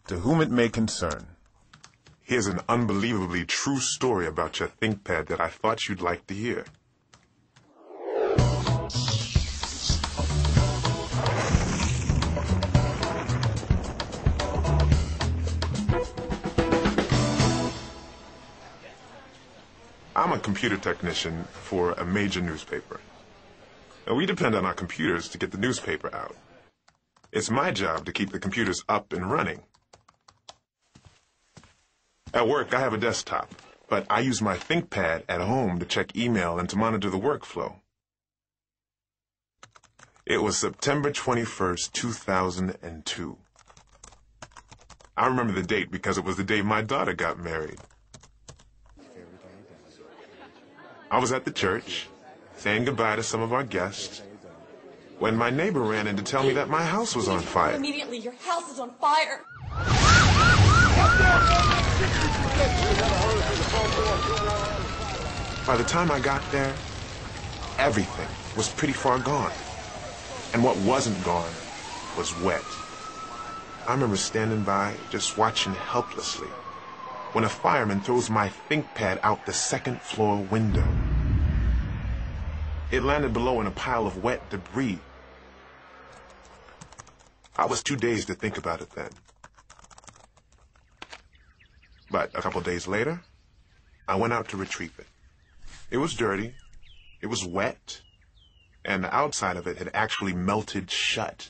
To whom it may concern. Here's an unbelievably true story about your ThinkPad that I thought you'd like to hear. I'm a computer technician for a major newspaper. Now, we depend on our computers to get the newspaper out. It's my job to keep the computers up and running. At work, I have a desktop, but I use my ThinkPad at home to check email and to monitor the workflow. It was September 21st, 2002. I remember the date because it was the day my daughter got married. I was at the church, saying goodbye to some of our guests, when my neighbor ran in to tell me that my house was on fire. Immediately, your house is on fire. By the time I got there, everything was pretty far gone. And what wasn't gone was wet. I remember standing by, just watching helplessly, when a fireman throws my ThinkPad out the second floor window. It landed below in a pile of wet debris. I was too dazed to think about it then. But a couple days later, I went out to retrieve it. It was dirty, it was wet, and the outside of it had actually melted shut.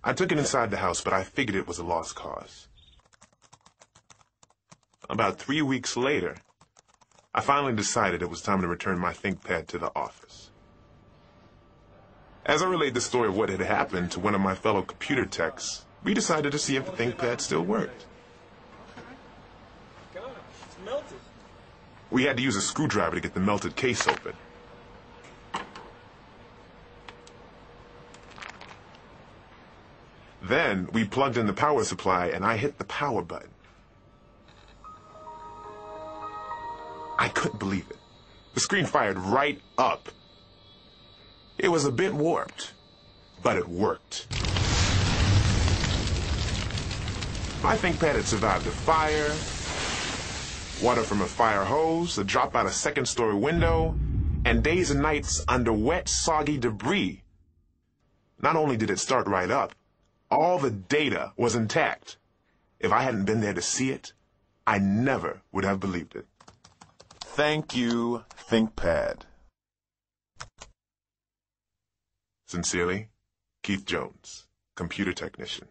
I took it inside the house, but I figured it was a lost cause. About 3 weeks later, I finally decided it was time to return my ThinkPad to the office. As I relayed the story of what had happened to one of my fellow computer techs, we decided to see if the ThinkPad still worked. It's melted. We had to use a screwdriver to get the melted case open. Then we plugged in the power supply and I hit the power button. I couldn't believe it. The screen fired right up. It was a bit warped, but it worked. My ThinkPad had survived a fire, water from a fire hose, a drop out a second-story window, and days and nights under wet, soggy debris. Not only did it start right up, all the data was intact. If I hadn't been there to see it, I never would have believed it. Thank you, ThinkPad. Sincerely, Keith Jones, computer technician.